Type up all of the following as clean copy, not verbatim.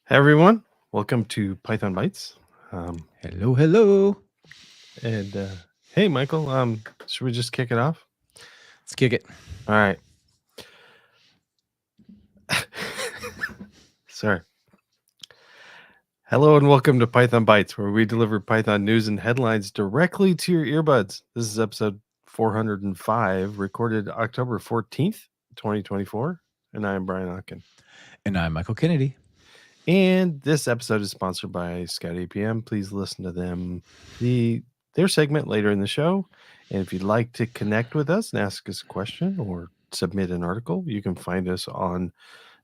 Hey everyone, welcome to Python Bytes. Hello, hello. And hey Michael, should we just kick it off? Let's kick it. All right. Sorry. Hello and welcome to Python Bytes, where we deliver Python news and headlines directly to your earbuds. This is episode 405, recorded October 14th, 2024. And I'm Brian Ocken. And I'm Michael Kennedy. And this episode is sponsored by Scout APM. Please listen to them, their segment later in the show. And if you'd like to connect with us and ask us a question or submit an article, you can find us on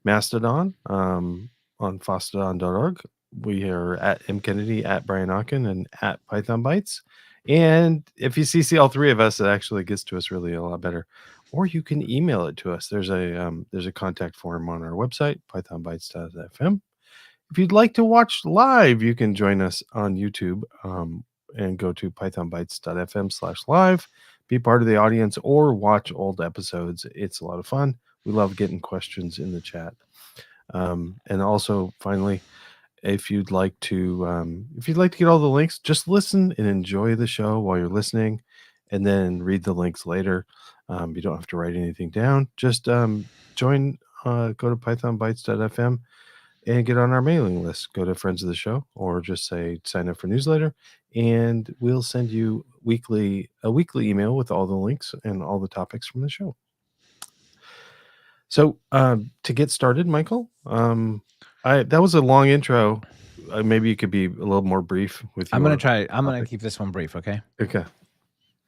Mastodon, on fosstodon.org. We are at mkennedy, at Brian Ocken, and at Python Bytes. And if you CC all three of us, it actually gets to us really a lot better. Or you can email it to us. There's a contact form on our website, pythonbytes.fm. If you'd like to watch live, you can join us on YouTube and go to pythonbytes.fm/live. Be part of the audience or watch old episodes. It's a lot of fun. We love getting questions in the chat. And also, finally, if you'd like to get all the links, just listen and enjoy the show while you're listening, and then read the links later. You don't have to write anything down. Just join. Go to pythonbytes.fm. and get on our mailing list. Go to Friends of the Show or just say sign up for newsletter, and we'll send you a weekly email with all the links and all the topics from the show. So to get started, Michael, that was a long intro. Maybe you could be a little more brief with your I'm going to try. I'm going to keep this one brief, okay? Okay.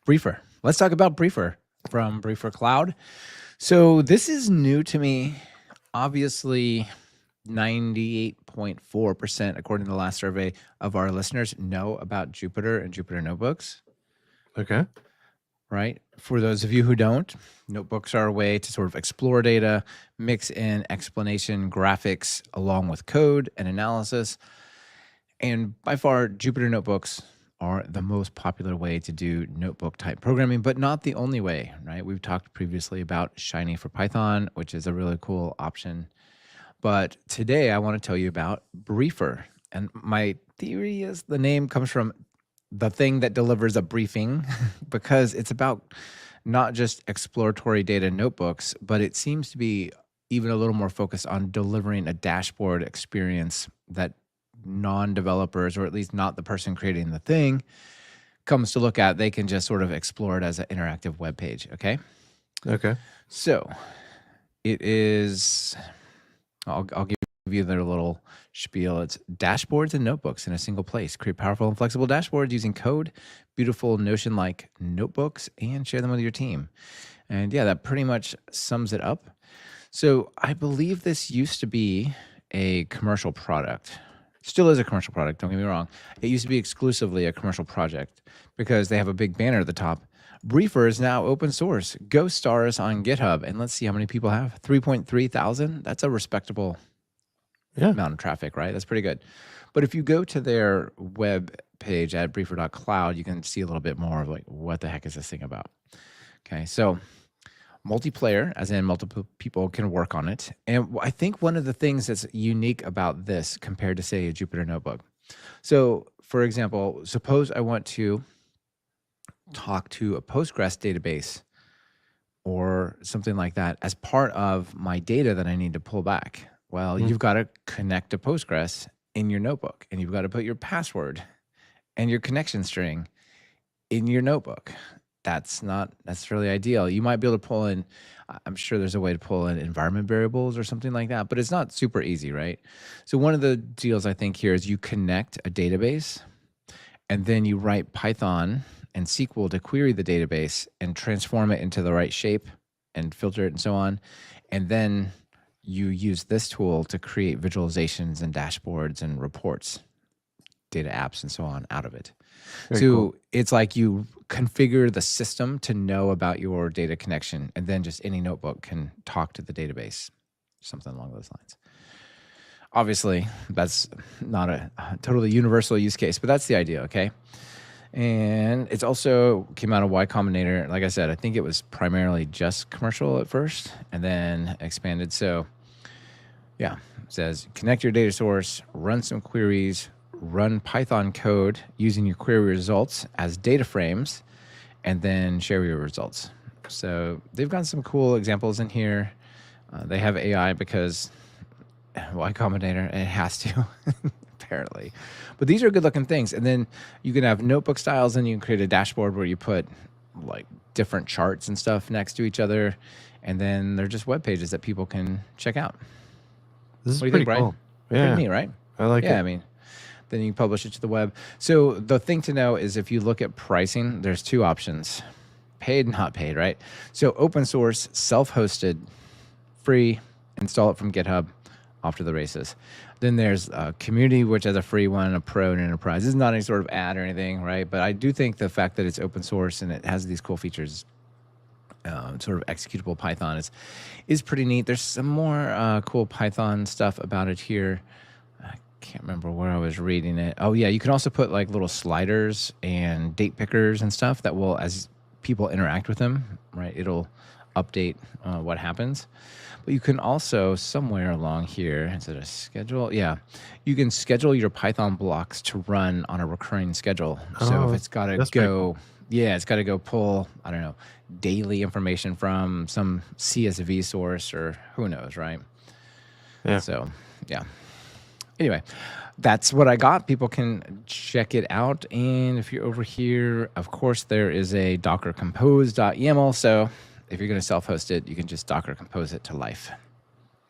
Briefer. Let's talk about Briefer from Briefer Cloud. So this is new to me. Obviously, 98.4%, according to the last survey of our listeners, know about Jupyter and Jupyter Notebooks. Okay. Right? For those of you who don't, notebooks are a way to sort of explore data, mix in explanation, graphics, along with code and analysis. And by far, Jupyter Notebooks are the most popular way to do notebook type programming, but not the only way, right? We've talked previously about Shiny for Python, which is a really cool option. But today I want to tell you about Briefer. And my theory is the name comes from the thing that delivers a briefing because it's about not just exploratory data notebooks, but it seems to be even a little more focused on delivering a dashboard experience that non-developers, or at least not the person creating the thing, comes to look at. They can just sort of explore it as an interactive web page. Okay. So it is. I'll give you their little spiel. It's dashboards and notebooks in a single place. Create powerful and flexible dashboards using code, beautiful Notion-like notebooks, and share them with your team. And yeah, that pretty much sums it up. So I believe this used to be a commercial product. Still is a commercial product, don't get me wrong. It used to be exclusively a commercial project because they have a big banner at the top. Briefer is now open source. Go star us on GitHub, and let's see how many people have. 3.3 thousand. That's a respectable amount of traffic, right? That's pretty good. But if you go to their web page at briefer.cloud, you can see a little bit more of like, what the heck is this thing about? Okay, so multiplayer, as in multiple people can work on it. And I think one of the things that's unique about this compared to, say, a Jupyter Notebook. So, for example, suppose I want to talk to a Postgres database or something like that as part of my data that I need to pull back. Well, you've got to connect to Postgres in your notebook, and you've got to put your password and your connection string in your notebook. That's not necessarily ideal. You might be able to pull in, I'm sure there's a way to pull in environment variables or something like that, but it's not super easy, right? So one of the deals I think here is you connect a database, and then you write Python and SQL to query the database and transform it into the right shape and filter it and so on. And then you use this tool to create visualizations and dashboards and reports, data apps and so on out of it. Very cool. It's like you configure the system to know about your data connection, and then just any notebook can talk to the database, something along those lines. Obviously, that's not a totally universal use case, but that's the idea, okay? And it's also came out of Y Combinator. Like I said, I think it was primarily just commercial at first and then expanded. So Yeah. It says connect your data source, run some queries, run Python code using your query results as data frames, and then share your results. So they've got some cool examples in here. They have AI because Y Combinator, it has to, apparently. But these are good looking things. And then you can have notebook styles, and you can create a dashboard where you put like different charts and stuff next to each other. And then they're just web pages that people can check out. This What is do you think, pretty Brian? cool. Pretty Yeah, neat, right? I like Yeah, it. I mean, then you publish it to the web. So the thing to know is if you look at pricing, there's two options: paid and not paid, right? So open source, self-hosted, free, install it from GitHub, off to the races. Then there's a community, which has a free one, a pro, and enterprise. This is not any sort of ad or anything, right? But I do think the fact that it's open source and it has these cool features, sort of executable Python, is pretty neat. There's some more cool Python stuff about it here. I can't remember where I was reading it. Oh yeah, you can also put like little sliders and date pickers and stuff that will, as people interact with them, right, it'll update what happens. But you can also, somewhere along here, instead of schedule, yeah, you can schedule your Python blocks to run on a recurring schedule. So if Oh, it's got to that's pretty cool. go, yeah, it's got to go pull, I don't know, daily information from some CSV source or who knows, right? Yeah. So, yeah. Anyway, that's what I got. People can check it out. And if you're over here, of course, there is a Docker compose.yaml. So if you're going to self-host it, you can just Docker compose it to life.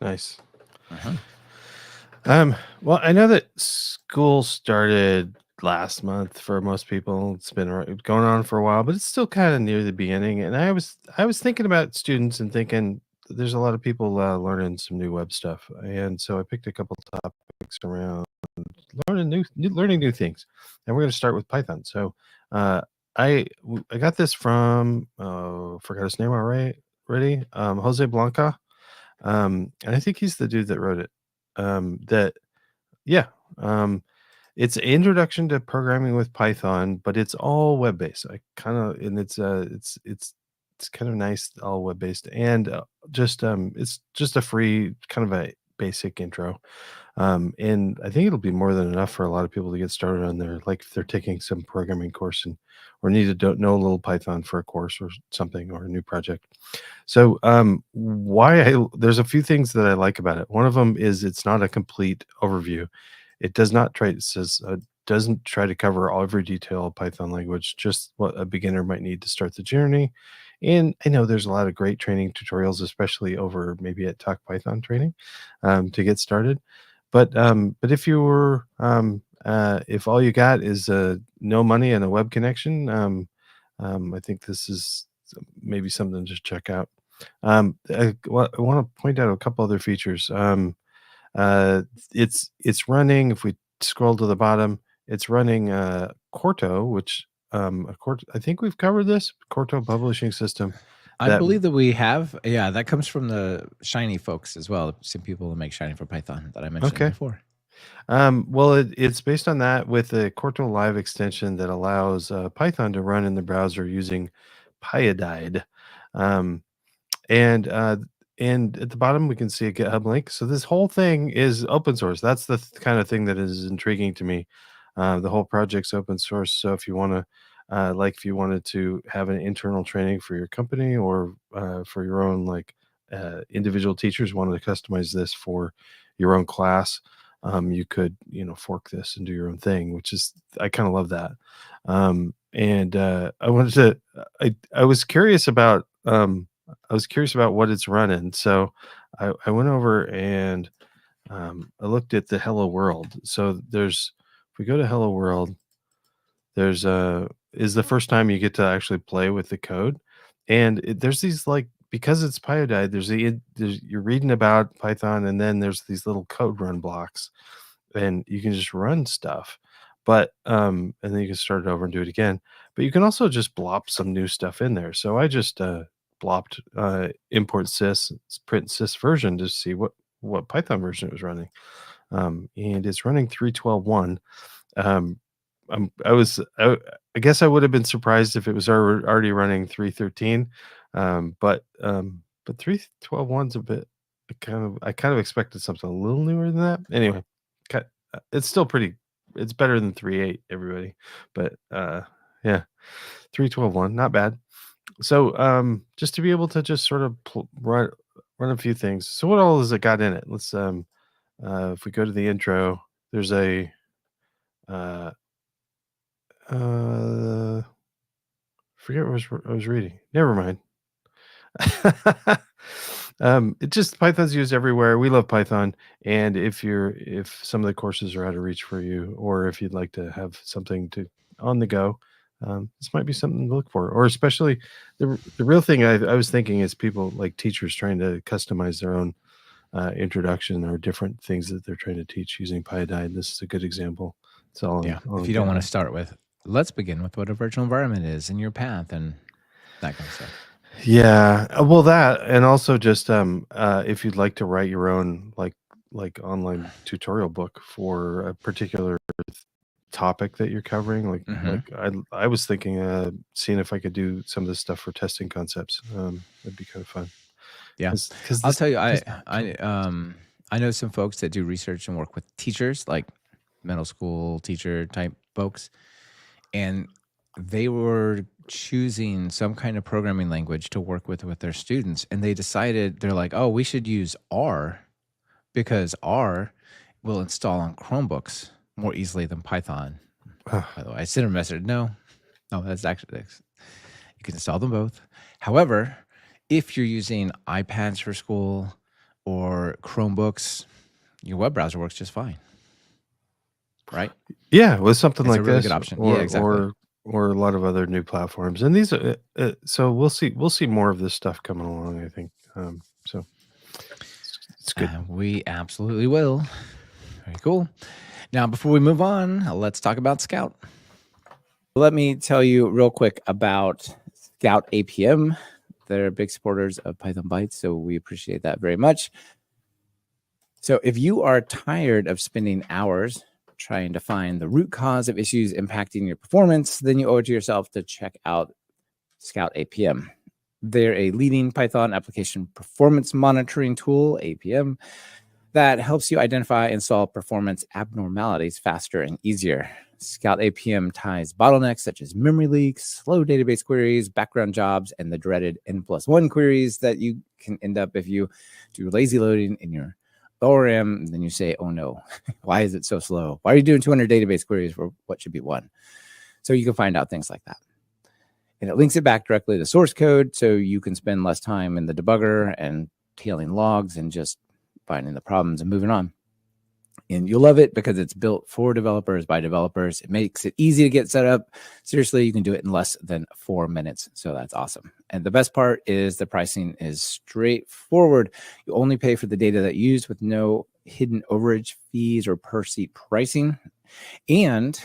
Nice. Uh-huh. Well, I know that school started last month for most people. It's been going on for a while, but it's still kind of near the beginning. And I was thinking about students and thinking there's a lot of people learning some new web stuff, and so I picked a couple topics around learning new things, and we're going to start with Python. So, uh, I got this from forgot his name already. Jose Blanca. And I think he's the dude that wrote it. That yeah. It's an introduction to programming with Python, but it's all web based. I kind of and it's kind of nice, all web based, and just it's just a free kind of a basic intro. And I think it'll be more than enough for a lot of people to get started on their, like, if they're taking some programming course and or need to know a little Python for a course or something or a new project. So, there's a few things that I like about it. One of them is it's not a complete overview. It does not try. It says doesn't try to cover every detail of Python language, just what a beginner might need to start the journey. And I know there's a lot of great training tutorials, especially over maybe at Talk Python training, to get started. But if all you got is no money and a web connection, I think this is maybe something to check out. I want to point out a couple other features. Uh, it's running. If we scroll to the bottom, it's running Corto, which I think we've covered this Corto publishing system. I That believe that we have. Yeah, that comes from the Shiny folks as well. Some people that make Shiny for Python that I mentioned okay. before. Well, it's based on that with a Corto Live extension that allows Python to run in the browser using Pyodide. Um, and and at the bottom we can see a GitHub link. So this whole thing is open source. That's the kind of thing that is intriguing to me. The whole project's open source. So if you want to, if you wanted to have an internal training for your company or for your own, like, individual teachers wanted to customize this for your own class, you could, fork this and do your own thing, which is, I kind of love that. And I wanted to, I was curious about, what it's running. So I went over and I looked at the Hello World. So if we go to Hello World, there's is the first time you get to actually play with the code, and there's these, like, because it's Pyodide. You're reading about Python, and then there's these little code run blocks, and you can just run stuff. But and then you can start it over and do it again. But you can also just blop some new stuff in there. So I just blopped import sys print sys version to see what Python version it was running. And it's running 3.12.1. Um, I guess I would have been surprised if it was already running 3.13. But 3.12.1's a bit. I kind of expected something a little newer than that. Anyway, it's still pretty. It's better than 3.8, everybody. But yeah, 3.12.1, not bad. So just to be able to just sort of run a few things. So what all has it got in it? Let's if we go to the intro, there's a forget what I was reading. Never mind. It just Python's used everywhere. We love Python, and if some of the courses are out of reach for you, or if you'd like to have something to on the go, this might be something to look for. Or especially the real thing I was thinking is people like teachers trying to customize their own introduction or different things that they're trying to teach using Pyodide. This is a good example. It's all Yeah. on If you don't want GitHub. to start with, let's begin with what a virtual environment is and your path and that kind of stuff. Yeah, well, that and also just if you'd like to write your own like online tutorial book for a particular topic that you're covering, like I was thinking seeing if I could do some of this stuff for testing concepts. That'd be kind of fun. Yeah. Because I'll tell you, I know some folks that do research and work with teachers, like middle school teacher type folks, and they were choosing some kind of programming language to work with their students, and they decided they're like, oh, we should use R because R will install on Chromebooks more easily than Python. By the way, I sent a message. No, that's actually you can install them both. However, if you're using iPads for school or Chromebooks, your web browser works just fine, right? yeah, with something It's like a really this, good option. Yeah, exactly. or a lot of other new platforms, and these are so we'll see more of this stuff coming along, I think. So it's good. We absolutely will. Very cool. Now, before we move on, let's talk about Scout. Let me tell you real quick about Scout APM. They're big supporters of Python Bytes, so we appreciate that very much. So if you are tired of spending hours trying to find the root cause of issues impacting your performance, then you owe it to yourself to check out Scout APM. They're a leading Python application performance monitoring tool, APM, that helps you identify and solve performance abnormalities faster and easier. Scout APM ties bottlenecks such as memory leaks, slow database queries, background jobs, and the dreaded N+1 queries that you can end up if you do lazy loading in your ORM, and then you say, oh no, why is it so slow? Why are you doing 200 database queries for what should be one? So you can find out things like that. And it links it back directly to source code, so you can spend less time in the debugger and tailing logs and just finding the problems and moving on. And you'll love it because it's built for developers by developers. It makes it easy to get set up. Seriously, you can do it in less than 4 minutes. So that's awesome. And the best part is the pricing is straightforward. You only pay for the data that you use with no hidden overage fees or per seat pricing. And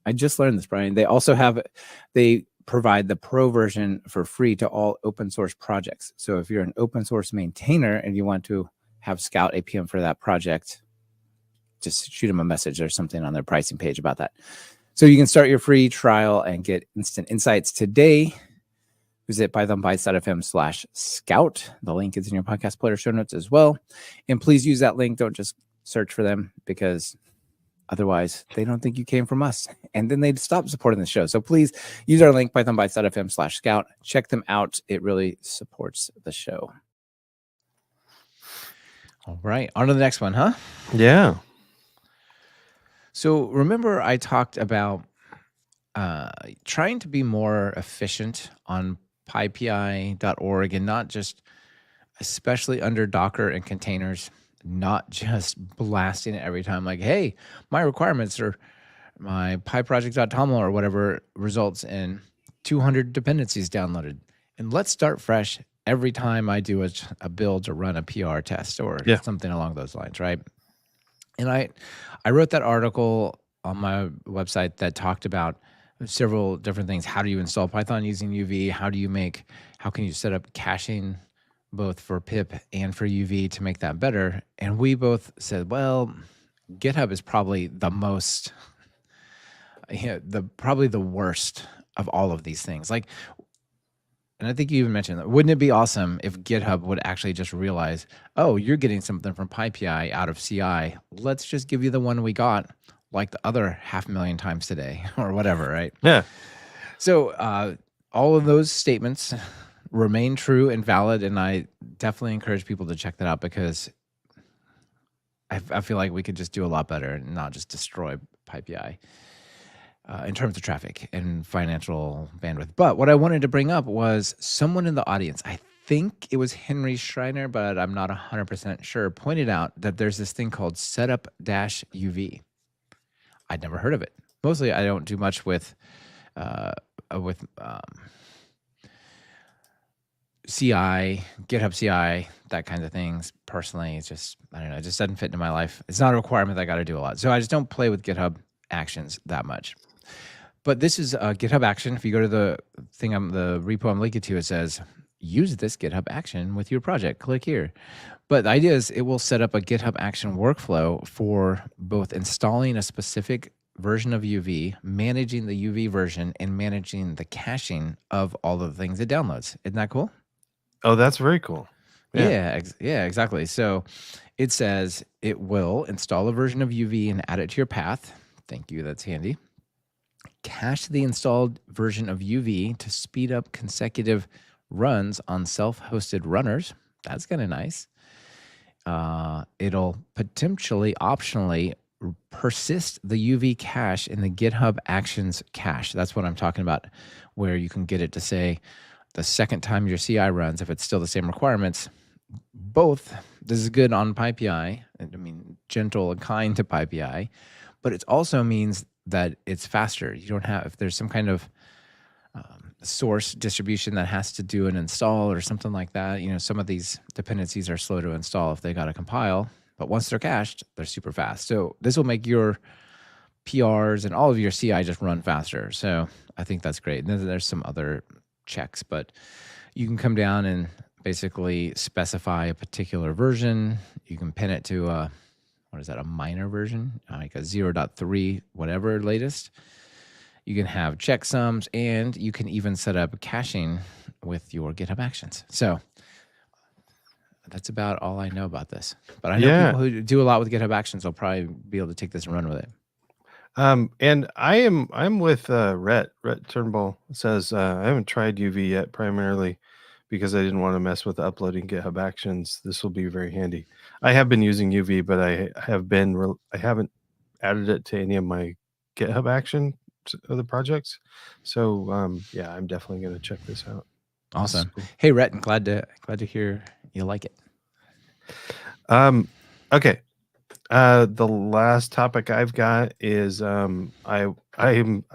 I just learned this, Brian. They provide the pro version for free to all open source projects. So if you're an open source maintainer and you want to have Scout APM for that project, just shoot them a message or something on their pricing page about that. So you can start your free trial and get instant insights today. Visit pythonbytes.fm/scout. The link is in your podcast player show notes as well. And please use that link. Don't just search for them, because otherwise they don't think you came from us, and then they'd stop supporting the show. So please use our link, pythonbytes.fm/scout. Check them out. It really supports the show. All right, on to the next one, huh? Yeah. So remember I talked about trying to be more efficient on pypi.org, and not just, especially under Docker and containers, not just blasting it every time like, hey, my requirements or my pyproject.toml or whatever results in 200 dependencies downloaded. And let's start fresh every time I do a build to run a PR test or something along those lines, right? And I wrote that article on my website that talked about several different things. How do you install Python using UV? How can you set up caching both for pip and for UV to make that better? And we both said, well, GitHub is probably the most, probably the worst of all of these things. Like, And I think you even mentioned that. Wouldn't it be awesome if GitHub would actually just realize, oh, you're getting something from PyPI out of CI. Let's just give you the one we got like the other 500,000 times today or whatever, right? Yeah. So all of those statements remain true and valid, and I definitely encourage people to check that out because I feel like we could just do a lot better and not just destroy PyPI in terms of traffic and financial bandwidth. But what I wanted to bring up was someone in the audience, I think it was Henry Schreiner, but I'm not 100% sure, pointed out that there's this thing called SetupUv. I'd never heard of it. Mostly I don't do much with CI, GitHub CI, that kind of things. Personally, it's just, I don't know, it just doesn't fit into my life. It's not a requirement that I got to do a lot. So I just don't play with GitHub Actions that much. But this is a GitHub action. If you go to the thing, the repo I'm linking to, it says, use this GitHub action with your project. Click here. But the idea is it will set up a GitHub action workflow for both installing a specific version of UV, managing the UV version, and managing the caching of all the things it downloads. Isn't that cool? Oh, that's very cool. Yeah, exactly. So it says it will install a version of UV and add it to your path. Thank you. That's handy. Cache the installed version of UV to speed up consecutive runs on self-hosted runners. That's kind of nice. It'll potentially optionally persist the UV cache in the GitHub Actions cache. That's what I'm talking about, where you can get it to say the second time your CI runs, if it's still the same requirements, both. This is good on PyPI, I mean, gentle and kind to PyPI, but it also means that it's faster. You don't have, if there's some kind of source distribution that has to do an install or something like that, you know, some of these dependencies are slow to install if they got to compile, but once they're cached, they're super fast. So this will make your PRs and all of your CI just run faster. So I think that's great. And then there's some other checks, but you can come down and basically specify a particular version. You can pin it to a, what is that, a minor version, like a 0.3, whatever latest. You can have checksums, and you can even set up caching with your GitHub Actions. So that's about all I know about this. But I know people who do a lot with GitHub Actions will probably be able to take this and run with it. And I'm with Rhett. Rhett Turnbull says I haven't tried UV yet, primarily because I didn't want to mess with uploading GitHub Actions. This will be very handy. I have been using UV, but I haven't added it to any of my GitHub Action other projects. So yeah, I'm definitely going to check this out. Awesome. Cool. Hey, Rhett, I'm glad to hear you like it. Okay. The last topic I've got is I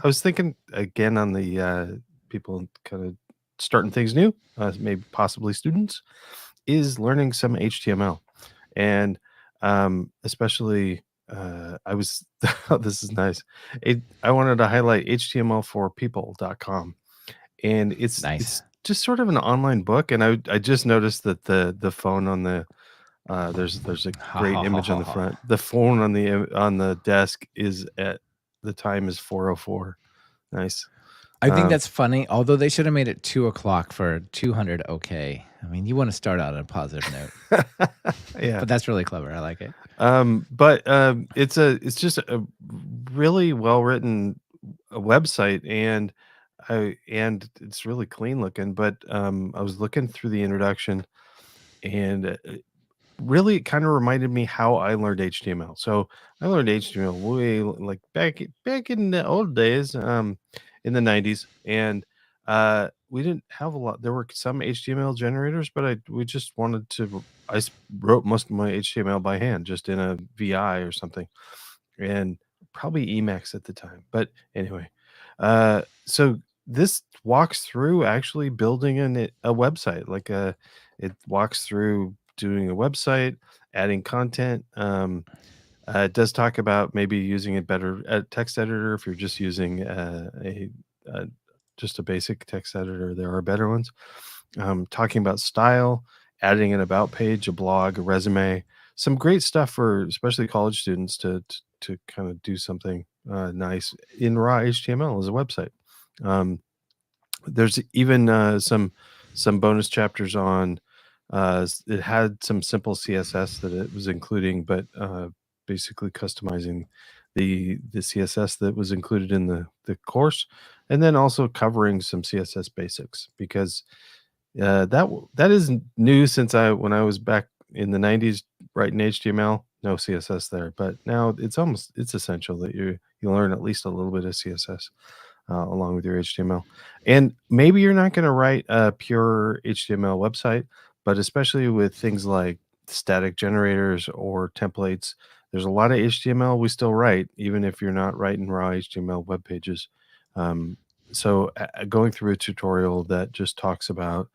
was thinking again on the people kind of starting things new, maybe possibly students, is learning some HTML, and especially I was this is nice. I wanted to highlight HTML4people.com, and it's nice. It's just sort of an online book, and I just noticed that the phone on the there's a great image on the front. The phone on the desk is at the time is 4:04. Nice. I think that's funny. Although they should have made it 2:00 for 200. Okay. I mean, you want to start out on a positive note. Yeah. But that's really clever. I like it. But it's just a really well written website, and it's really clean looking. But I was looking through the introduction, and really it kind of reminded me how I learned HTML. So I learned HTML way like back in the old days, in the 90s, and we didn't have a lot. There were some HTML generators, but we just wanted to. I wrote most of my HTML by hand, just in a VI or something, and probably Emacs at the time. But anyway, so this walks through actually building a website. Like it walks through doing a website, adding content. It does talk about maybe using a better text editor if you're just using just a basic text editor. There are better ones. Talking about style, adding an about page, a blog, a resume, some great stuff for especially college students to kind of do something nice in raw HTML as a website. There's even some some bonus chapters on. It had some simple CSS that it was including, but basically customizing the CSS that was included in the course, and then also covering some CSS basics, because that is new since when I was back in the 90s writing HTML, no CSS there, but now it's essential that you learn at least a little bit of CSS along with your HTML. And maybe you're not going to write a pure HTML website, but especially with things like static generators or templates, there's a lot of HTML we still write, even if you're not writing raw HTML web pages. So going through a tutorial that just talks about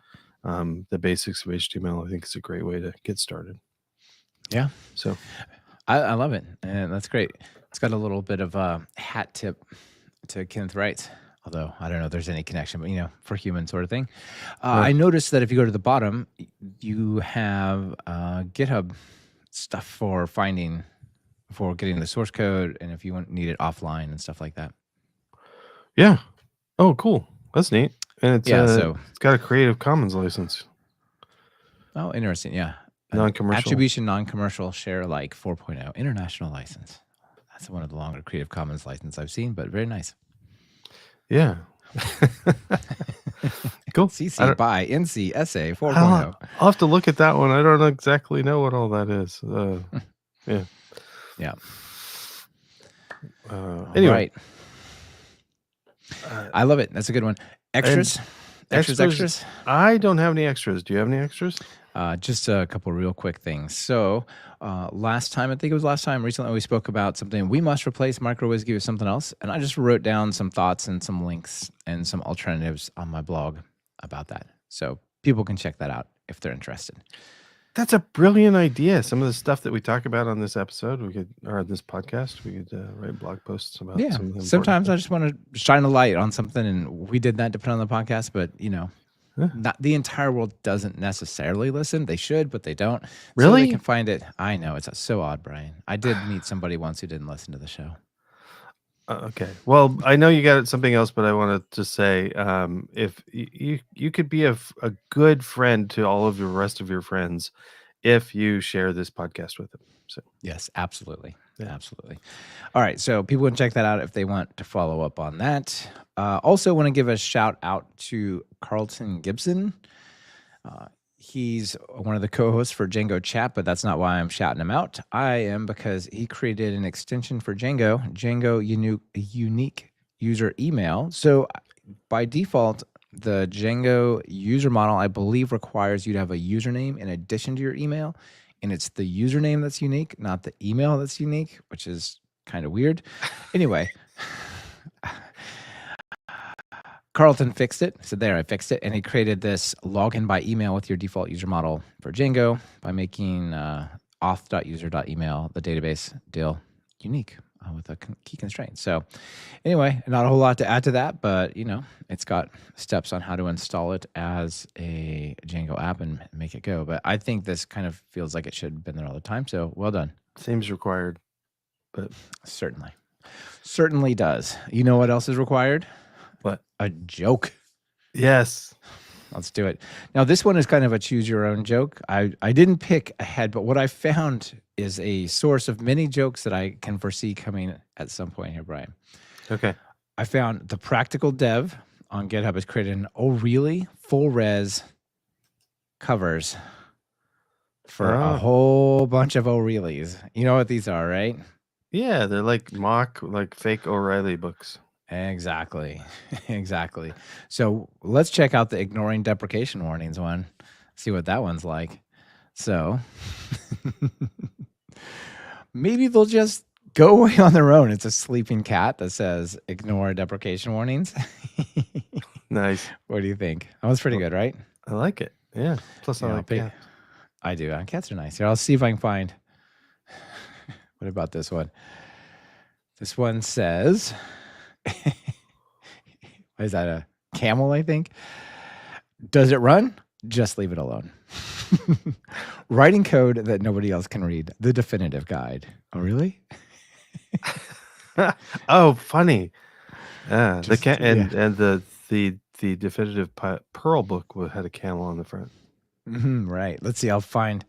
the basics of HTML, I think is a great way to get started. Yeah. So I love it. And that's great. It's got a little bit of a hat tip to Kenneth Wright's, although I don't know if there's any connection, but for human sort of thing. Right. I noticed that if you go to the bottom, you have GitHub stuff for getting the source code, and if you need it offline and stuff like that. Yeah. Oh, cool. That's neat. And it's so it's got a Creative Commons license. Oh, interesting. Yeah. Non-commercial. Attribution, non-commercial, share alike 4.0 international license. That's one of the longer Creative Commons license I've seen, but very nice. Yeah. Cool. CC by NC SA 4.0. I'll have to look at that one. I don't exactly know what all that is. Yeah. Yeah. Anyway. I love it. That's a good one. Extras. I don't have any extras. Do you have any extras? Just a couple of real quick things. So recently we spoke about something. We must replace uWSGI with something else. And I just wrote down some thoughts and some links and some alternatives on my blog about that. So people can check that out if they're interested. That's a brilliant idea. Some of the stuff that we talk about on this episode, or this podcast, we could write blog posts about. Yeah. Some of the Sometimes I just want to shine a light on something, and we did that depending on the podcast, but not the entire world doesn't necessarily listen. They should, but they don't. Really? So they can find it. I know. It's so odd, Brian. I did meet somebody once who didn't listen to the show. Okay. Well, I know you got something else, but I wanted to say, if you could be a good friend to all of the rest of your friends if you share this podcast with them. So yes, absolutely. Yeah. Absolutely. All right. So people can check that out if they want to follow up on that. Also want to give a shout out to Carlton Gibson. He's one of the co-hosts for Django Chat, but that's not why I'm shouting him out. I am because he created an extension for Django unique user email. So by default, the Django user model, I believe, requires you to have a username in addition to your email. And it's the username that's unique, not the email that's unique, which is kind of weird. Anyway, Carlton fixed it. So there, I fixed it. And he created this login by email with your default user model for Django by making auth.user.email, the database deal, unique with a key constraint. So anyway, not a whole lot to add to that, but it's got steps on how to install it as a Django app and make it go. But I think this kind of feels like it should have been there all the time. So well done. Seems required, but certainly does. You know what else is required? What? A joke. Yes. Let's do it. Now, this one is kind of a choose your own joke. I didn't pick ahead, but what I found is a source of many jokes that I can foresee coming at some point here, Brian. Okay. I found the practical dev on GitHub has created an O'Reilly full res covers for a whole bunch of O'Reillys. You know what these are, right? Yeah, they're like fake O'Reilly books. Exactly. So let's check out the ignoring deprecation warnings one, see what that one's like. So maybe they'll just go away on their own. It's a sleeping cat that says ignore deprecation warnings. Nice. What do you think? That was pretty good, right? I like it. Yeah. Plus I like cats. I do. Cats are nice. Here, I'll see if I can find. What about this one? This one says... Is that a camel, I think? Does it run? Just leave it alone. Writing code that nobody else can read. The definitive guide. Oh, really? Oh, funny. Yeah. And the the definitive Perl book had a camel on the front. Right. Let's see. I'll find.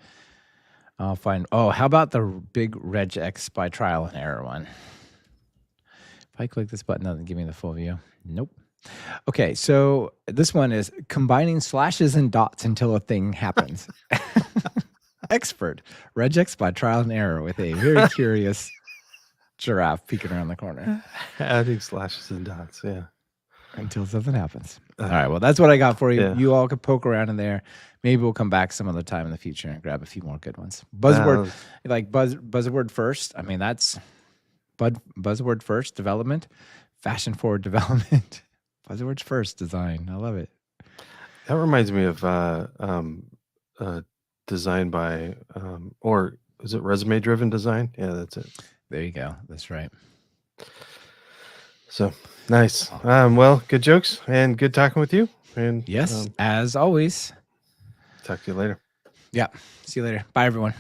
Oh, how about the big regex by trial and error one? If I click this button, it doesn't give me the full view. Nope. Okay, so this one is combining slashes and dots until a thing happens. Expert regex by trial and error with a very curious giraffe peeking around the corner. Adding slashes and dots, yeah. Until something happens. All right, well, that's what I got for you. Yeah. You all can poke around in there. Maybe we'll come back some other time in the future and grab a few more good ones. Buzzword, buzzword first. I mean, that's buzzword first development, fashion forward development, buzzwords first design. I love it. That reminds me of design by, or is it resume driven design? Yeah, that's it. There you go. That's right. So nice. Well, good jokes and good talking with you. And yes, as always. Talk to you later. Yeah. See you later. Bye, everyone.